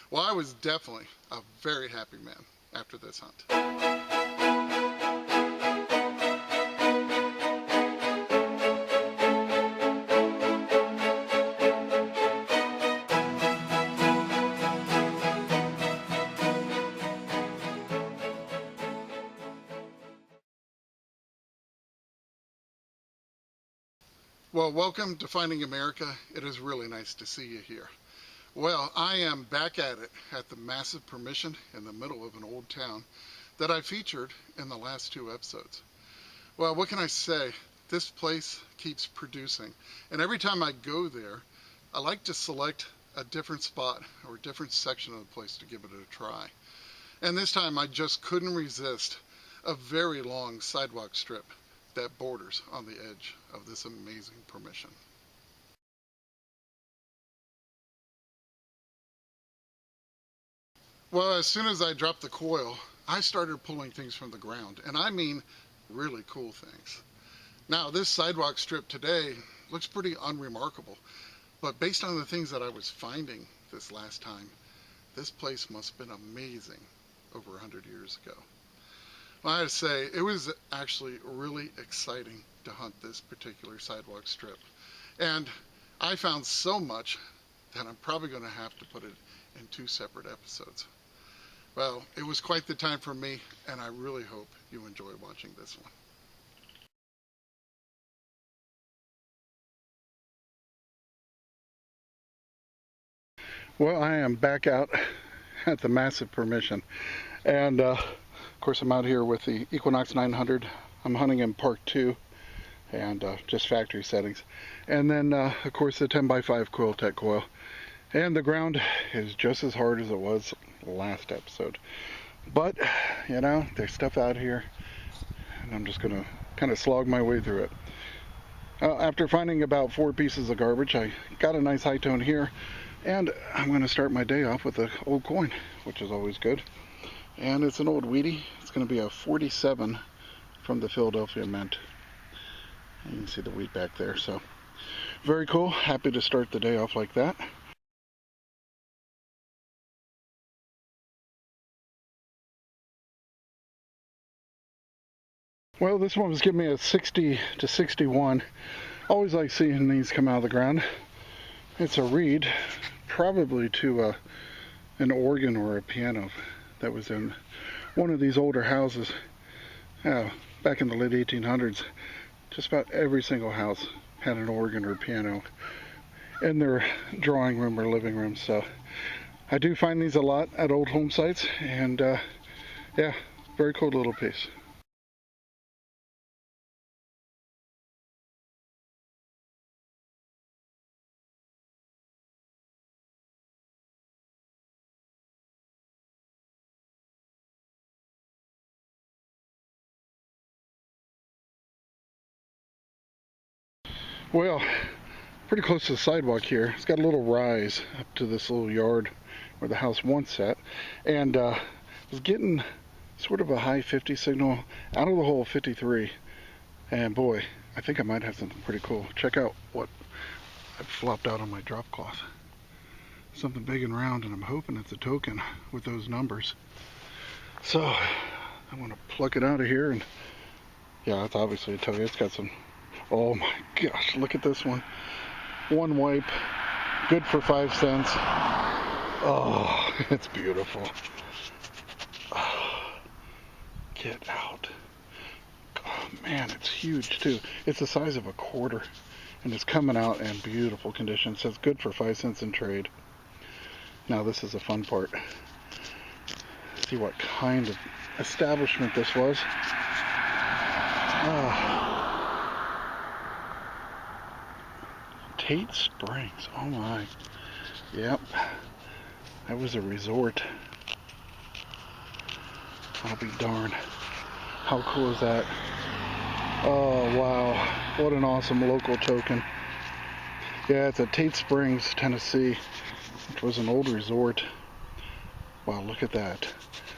Well, I was definitely a very happy man after this hunt. Well, welcome to Finding America. It is really nice to see you here. Well, I am back at it at the massive permission in the middle of an old town that I featured in the last 2 episodes. Well, what can I say? This place keeps producing. And every time I go there, I like to select a different spot or a different section of the place to give it a try. And this time I just couldn't resist a very long sidewalk strip that borders on the edge of this amazing permission. Well, as soon as I dropped the coil, I started pulling things from the ground, and I mean really cool things. Now, this sidewalk strip today looks pretty unremarkable, but based on the things that I was finding this last time, this place must have been amazing over 100 years ago. Well, I have to say, it was actually really exciting to hunt this particular sidewalk strip. And I found so much that I'm probably going to have to put it in 2 separate episodes. Well, it was quite the time for me, and I really hope you enjoy watching this one. Well, I am back out at the massive permission, and of course I'm out here with the Equinox 900. I'm hunting in Park 2 and just factory settings, and then of course the 10x5 Coiltek coil, and the ground is just as hard as it was last episode, but you know, there's stuff out here and I'm just gonna kind of slog my way through it. After finding about 4 pieces of garbage, I got a nice high tone here. And I'm going to start my day off with an old coin, which is always good. And it's an old Wheatie. It's going to be a 47 from the Philadelphia Mint. And you can see the wheat back there. So very cool. Happy to start the day off like that. Well, this one was giving me a 60 to 61. Always like seeing these come out of the ground. It's a reed, probably to an organ or a piano that was in one of these older houses back in the late 1800s. Just about every single house had an organ or piano in their drawing room or living room. So I do find these a lot at old home sites, and yeah, very cool little piece. Well, pretty close to the sidewalk here. It's got a little rise up to this little yard where the house once sat, and was getting sort of a high 50 signal out of the hole 53, and boy, I think I might have something pretty cool. Check out what I flopped out on my drop cloth. Something big and round, and I'm hoping it's a token with those numbers. So I want to pluck it out of here, and yeah, it's obviously a token. It's got some. Oh my gosh, look at this one. One wipe, good for 5 cents. Oh, it's beautiful. Oh, get out. Oh man, it's huge too. It's the size of a quarter, and it's coming out in beautiful condition. It says good for 5 cents in trade. Now this is the fun part. See what kind of establishment this was. Tate Springs. Oh my. Yep. That was a resort. I'll be darned. How cool is that? Oh wow. What an awesome local token. Yeah, it's at Tate Springs, Tennessee, which was an old resort. Wow, look at that.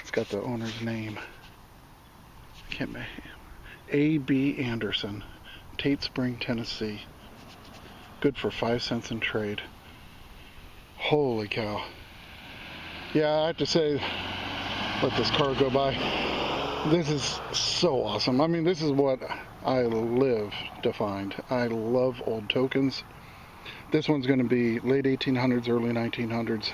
It's got the owner's name. I can't make A.B. Anderson, Tate Spring, Tennessee. Good for 5 cents in trade. Holy cow. Yeah, I have to say, let this car go by. This is so awesome. I mean, this is what I live to find. I love old tokens. This one's going to be late 1800s, early 1900s.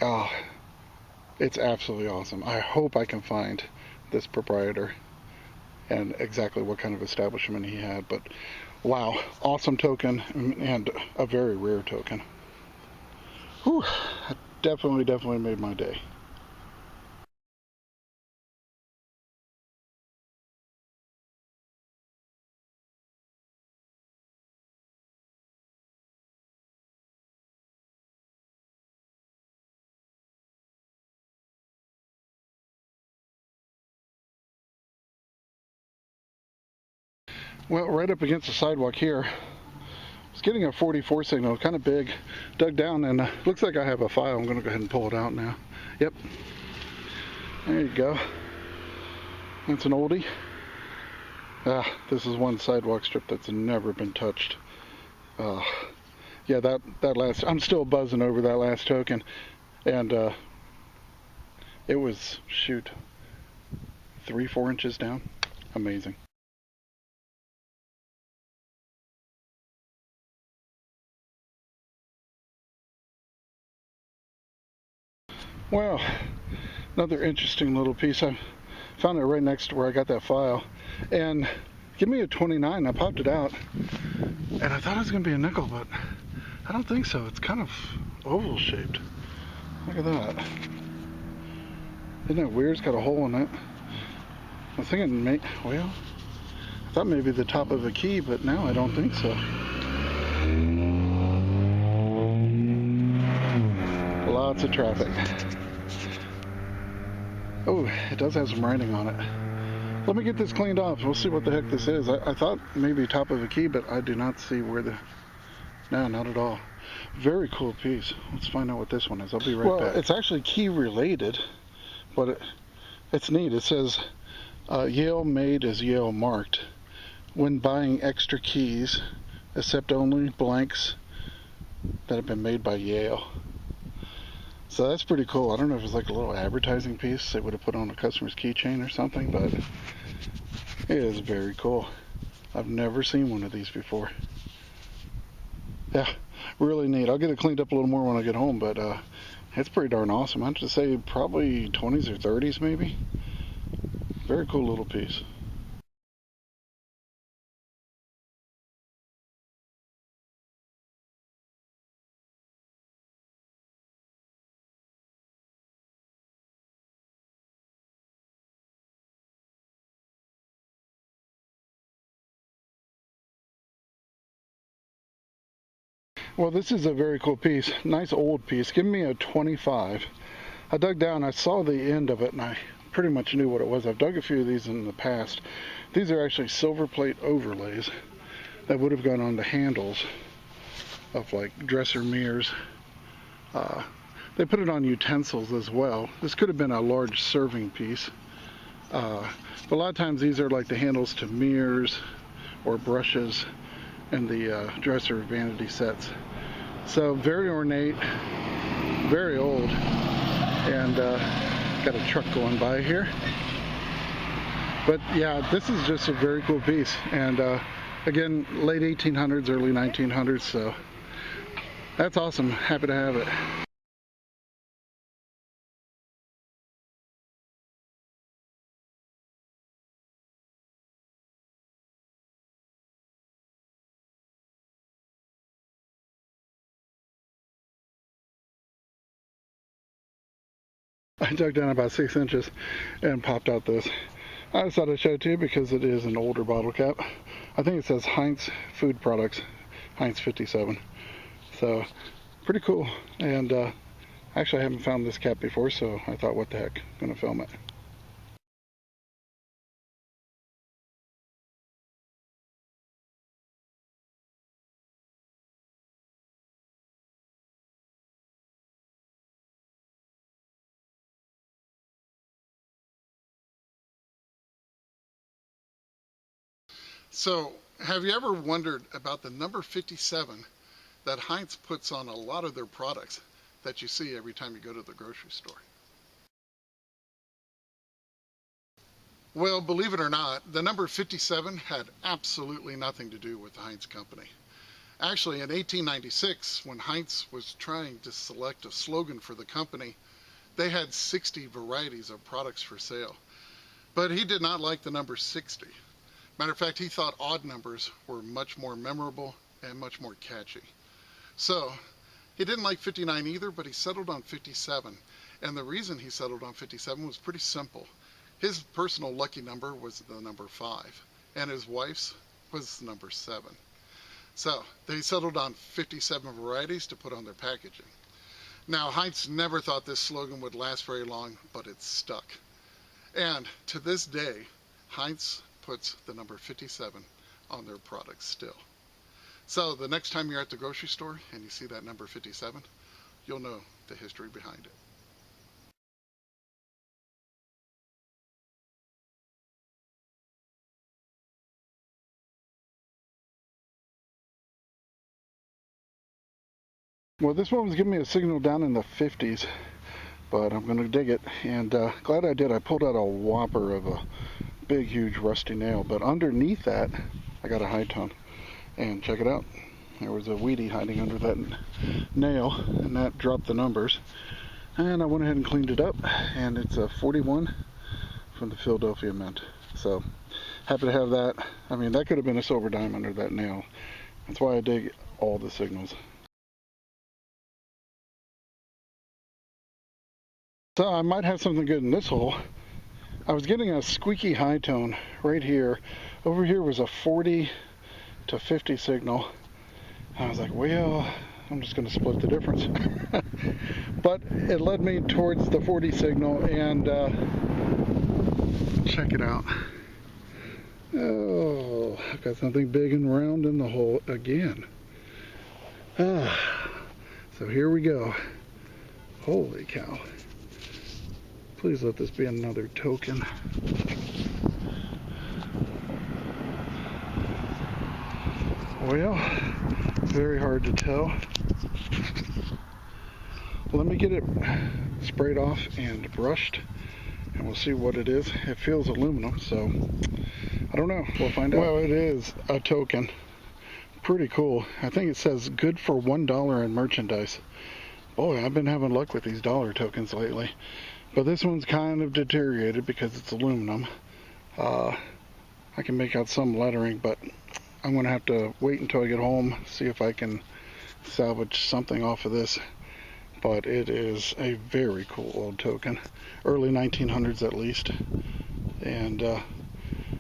Oh, it's absolutely awesome. I hope I can find this proprietor and exactly what kind of establishment he had. But wow, awesome token and a very rare token. Whew, definitely made my day. Well, right up against the sidewalk here, I was getting a 44 signal, kind of big. Dug down and looks like I have a file. I'm going to go ahead and pull it out now. Yep. There you go. That's an oldie. This is one sidewalk strip that's never been touched. Yeah, that last, I'm still buzzing over that last token. And it was, shoot, 3-4 inches down. Amazing. Well, another interesting little piece. I found it right next to where I got that file. And give me a 29. I popped it out. And I thought it was going to be a nickel, but I don't think so. It's kind of oval shaped. Look at that. Isn't that weird? It's got a hole in it. I was thinking, well, I thought maybe the top of a key, but now I don't think so. Lots of traffic. Oh, it does have some writing on it. Let me get this cleaned off. We'll see what the heck this is. I thought maybe top of a key, but I do not see where the... No, not at all. Very cool piece. Let's find out what this one is. I'll be right back. Well, it's actually key related, but it's neat. It says, Yale made is Yale marked. When buying extra keys, accept only blanks that have been made by Yale. So that's pretty cool. I don't know if it's like a little advertising piece they would have put on a customer's keychain or something, but it is very cool. I've never seen one of these before. Yeah, really neat. I'll get it cleaned up a little more when I get home, but it's pretty darn awesome. I have to say probably 20s or 30s maybe. Very cool little piece. Well, this is a very cool piece. Nice old piece. Give me a 25. I dug down, I saw the end of it, and I pretty much knew what it was. I've dug a few of these in the past. These are actually silver plate overlays that would have gone on the handles of like dresser mirrors. They put it on utensils as well. This could have been a large serving piece. But a lot of times these are like the handles to mirrors or brushes in the dresser vanity sets. So very ornate, very old, and got a truck going by here. But yeah, this is just a very cool piece, and again, late 1800s, early 1900s, so that's awesome. Happy to have it. I dug down about 6 inches and popped out this. I just thought I'd show it to you because it is an older bottle cap. I think it says Heinz Food Products, Heinz 57. So, pretty cool. And actually I haven't found this cap before, so I thought, what the heck, I'm gonna film it. So, have you ever wondered about the number 57 that Heinz puts on a lot of their products? that you see every time you go to the grocery store. Well, believe it or not, the number 57 had absolutely nothing to do with the Heinz company. Actually, in 1896, when Heinz was trying to select a slogan for the company, they had 60 varieties of products for sale. But he did not like the number 60. Matter of fact, he thought odd numbers were much more memorable and much more catchy. So, he didn't like 59 either, but he settled on 57. And the reason he settled on 57 was pretty simple. His personal lucky number was the number 5, and his wife's was the number 7. So they settled on 57 varieties to put on their packaging. Now, Heinz never thought this slogan would last very long, but it stuck. And to this day, Heinz puts the number 57 on their products still. So the next time you're at the grocery store and you see that number 57, you'll know the history behind it. Well, this one was giving me a signal down in the 50s, but I'm going to dig it, and glad I did. I pulled out a whopper of a big, huge rusty nail, but underneath that, I got a high tone. And check it out. There was a weedy hiding under that nail, and that dropped the numbers. And I went ahead and cleaned it up, and it's a 41 from the Philadelphia Mint. So, happy to have that. I mean, that could have been a silver dime under that nail. That's why I dig all the signals. So I might have something good in this hole. I was getting a squeaky high tone right here. Over here was a 40 to 50 signal. I was like, well, I'm just going to split the difference. But it led me towards the 40 signal, and check it out. Oh, I've got something big and round in the hole again. So here we go. Holy cow. Please let this be another token. Well, very hard to tell. Let me get it sprayed off and brushed, and we'll see what it is. It feels aluminum, so I don't know. We'll find out. Well, it is a token. Pretty cool. I think it says good for $1 in merchandise. Boy, I've been having luck with these dollar tokens lately. But this one's kind of deteriorated because it's aluminum. I can make out some lettering, but I'm going to have to wait until I get home, see if I can salvage something off of this. But it is a very cool old token. Early 1900s at least. And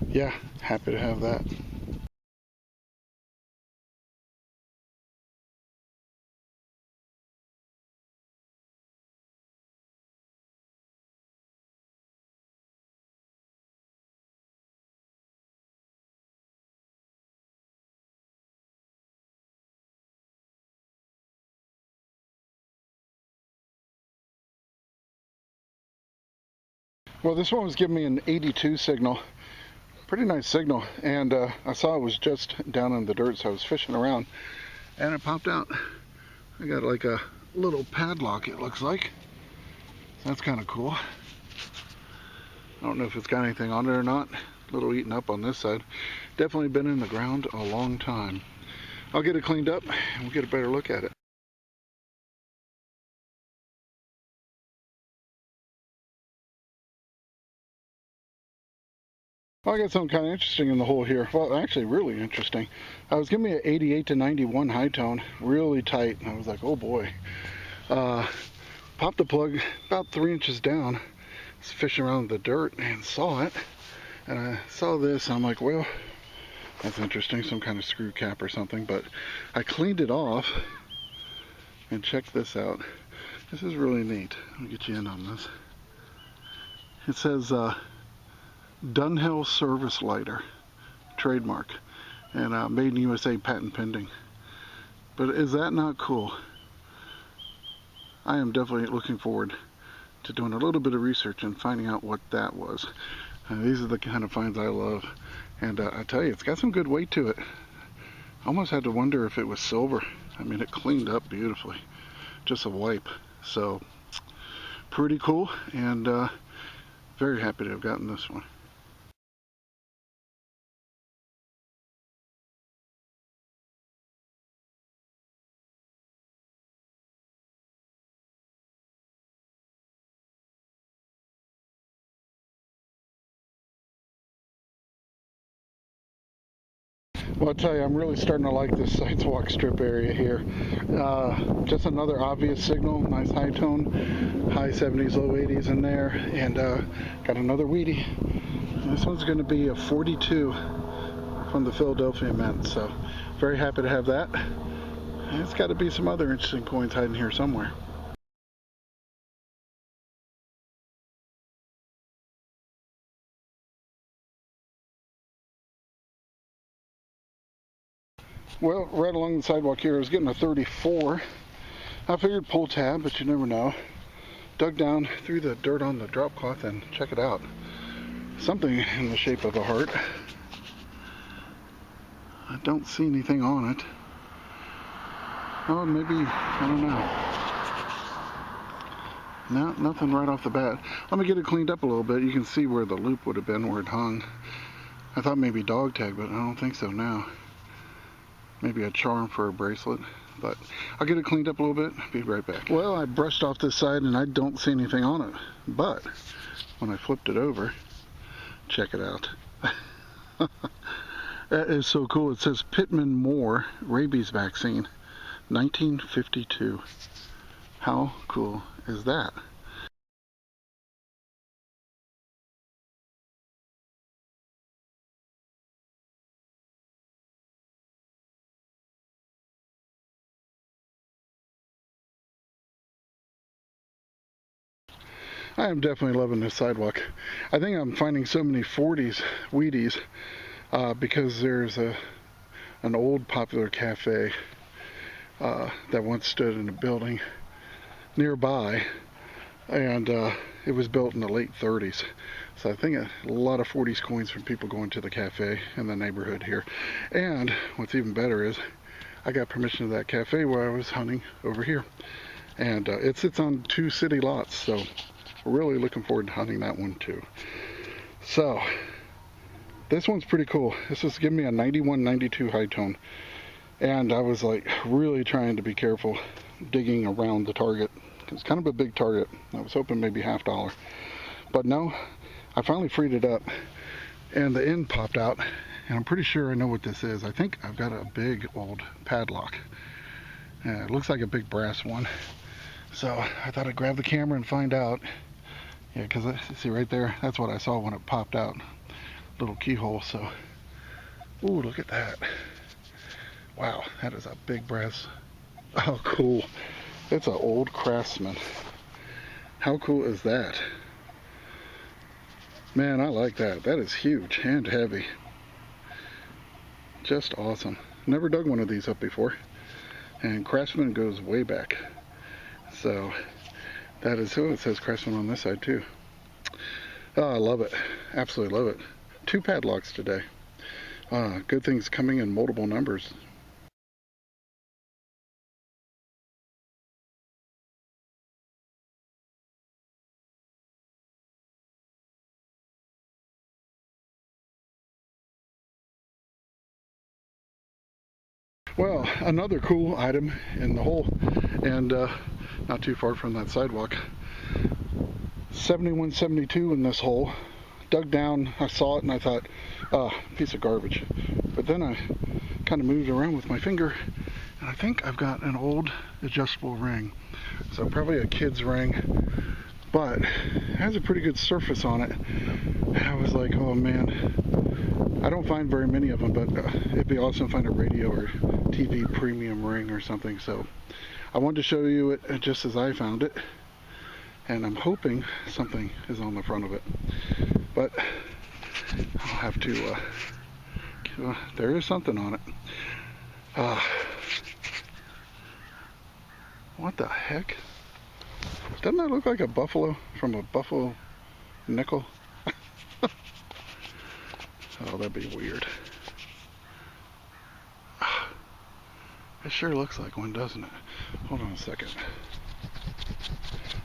yeah, happy to have that. Well, this one was giving me an 82 signal. Pretty nice signal. And I saw it was just down in the dirt, so I was fishing around. And it popped out. I got like a little padlock, it looks like. That's kind of cool. I don't know if it's got anything on it or not. A little eaten up on this side. Definitely been in the ground a long time. I'll get it cleaned up and we'll get a better look at it. Well, I got something kind of interesting in the hole here. Well, actually really interesting. I was giving me an 88 to 91 high tone, really tight. And I was like, oh boy. Popped the plug about 3 inches down. I was fishing around the dirt and saw it. And I saw this, and I'm like, well, that's interesting, some kind of screw cap or something. But I cleaned it off, and check this out. This is really neat. I'll get you in on this. It says Dunhill Service Lighter, trademark, and made in USA, patent pending. But is that not cool? I am definitely looking forward to doing a little bit of research and finding out what that was. These are the kind of finds I love, and I tell you, it's got some good weight to it. I almost had to wonder if it was silver. I mean, it cleaned up beautifully. Just a wipe. So pretty cool, and very happy to have gotten this one. Well, I'll tell you, I'm really starting to like this Sidewalk strip area here. Just another obvious signal, nice high tone, high 70s, low 80s in there, and got another weedy. This one's going to be a 42 from the Philadelphia Mint, so very happy to have that. And it's got to be some other interesting coins hiding here somewhere. Well, right along the sidewalk here, I was getting a 34. I figured pull tab, but you never know. Dug down through the dirt on the drop cloth and check it out. Something in the shape of a heart. I don't see anything on it. Oh, maybe, I don't know. No, nothing right off the bat. Let me get it cleaned up a little bit. You can see where the loop would have been, where it hung. I thought maybe dog tag, but I don't think so now. Maybe a charm for a bracelet, but I'll get it cleaned up a little bit. Be right back. Well, I brushed off this side and I don't see anything on it, but when I flipped it over, check it out. That is so cool. It says Pittman Moore rabies vaccine, 1952. How cool is that? I am definitely loving this sidewalk. I think I'm finding so many 40s Wheaties because there's an old popular cafe that once stood in a building nearby, and it was built in the late 30s. So I think a lot of 40s coins from people going to the cafe in the neighborhood here. And what's even better is I got permission to that cafe where I was hunting over here. And it sits on 2 city lots, so really looking forward to hunting that one too. So this one's pretty cool. This is giving me a 91, 92 high tone. And I was like really trying to be careful digging around the target. It's kind of a big target. I was hoping maybe $50. But no, I finally freed it up and the end popped out. And I'm pretty sure I know what this is. I think I've got a big old padlock. It looks like a big brass one. So I thought I'd grab the camera and find out. Yeah, because see right there, that's what I saw when it popped out. Little keyhole, so. Ooh, look at that. Wow, that is a big brass. Oh, cool. It's an old Craftsman. How cool is that? Man, I like that. That is huge and heavy. Just awesome. Never dug one of these up before. And Craftsman goes way back. So that is, oh, it says Craftsman on this side too. Oh, I love it. Absolutely love it. 2 padlocks today. Good things coming in multiple numbers. Well, another cool item in the hole, and not too far from that sidewalk. 7172 in this hole. Dug down, I saw it and I thought, piece of garbage. But then I kind of moved around with my finger and I think I've got an old adjustable ring. So probably a kid's ring, but it has a pretty good surface on it. I was like, oh man, I don't find very many of them, but it'd be awesome to find a radio or TV premium ring or something. So I wanted to show you it just as I found it. And I'm hoping something is on the front of it. But I'll have to, there is something on it. What the heck? Doesn't that look like a buffalo from a buffalo nickel? Oh, that'd be weird. It sure looks like one, doesn't it? Hold on a second.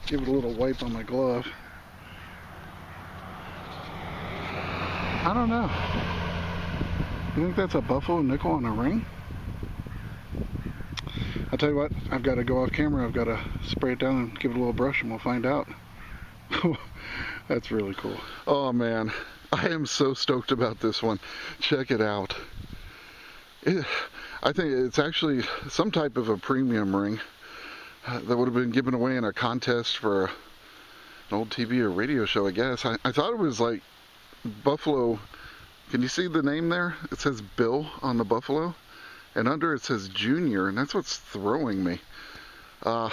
Give it a little wipe on my glove. I don't know. You think that's a buffalo nickel on a ring? I'll tell you what, I've got to go off camera. I've got to spray it down and give it a little brush and we'll find out. That's really cool. Oh man, I am so stoked about this one. Check it out. I think it's actually some type of a premium ring that would have been given away in a contest for an old TV or radio show, I guess. I thought it was like buffalo. Can you see the name there? It says Bill on the buffalo, and under it says Junior, and that's what's throwing me. I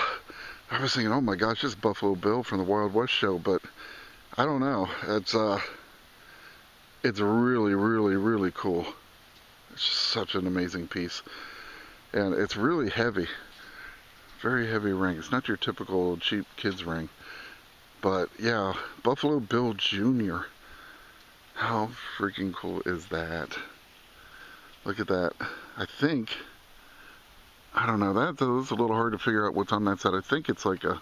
was thinking, oh my gosh, this is Buffalo Bill from the Wild West show, but I don't know. It's really, really, really cool. It's just such an amazing piece, and it's really heavy. Very heavy ring. It's not your typical cheap kids ring, but yeah, Buffalo Bill Jr. How freaking cool is that? Look at that. I don't know, that's a little hard to figure out what's on that side. I think it's like a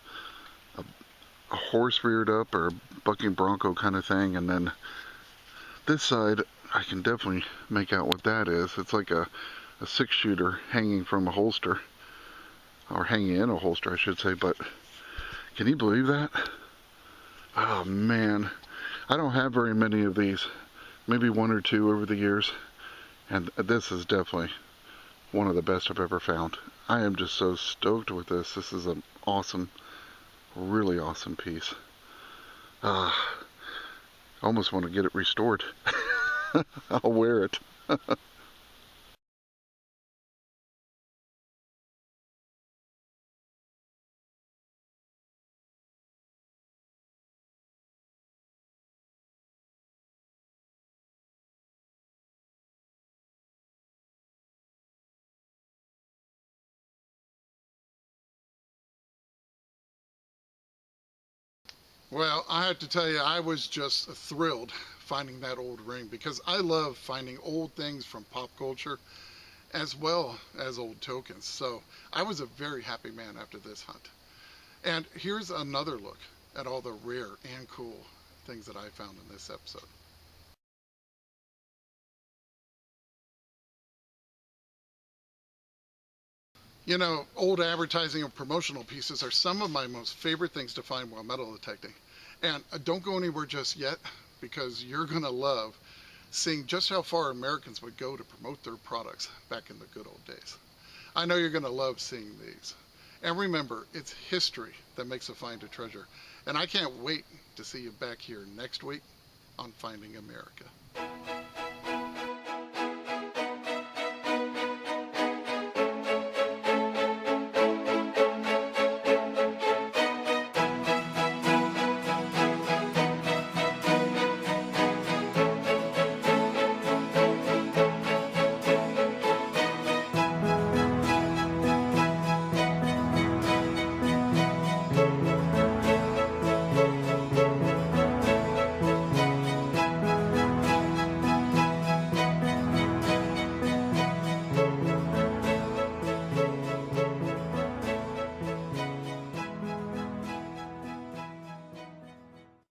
horse reared up or a bucking bronco kind of thing, and then this side I can definitely make out what that is. It's like a 6-shooter hanging from a holster, or hanging in a holster I should say, but can you believe that? Oh man, I don't have very many of these, maybe 1 or 2 over the years, and this is definitely one of the best I've ever found. I am just so stoked with this. This is an awesome, really awesome piece. I almost want to get it restored. I'll wear it. Well, I have to tell you, I was just thrilled finding that old ring, because I love finding old things from pop culture as well as old tokens. So I was a very happy man after this hunt. And here's another look at all the rare and cool things that I found in this episode. You know, old advertising and promotional pieces are some of my most favorite things to find while metal detecting. And don't go anywhere just yet, because you're going to love seeing just how far Americans would go to promote their products back in the good old days. I know you're going to love seeing these. And remember, it's history that makes a find a treasure. And I can't wait to see you back here next week on Finding America.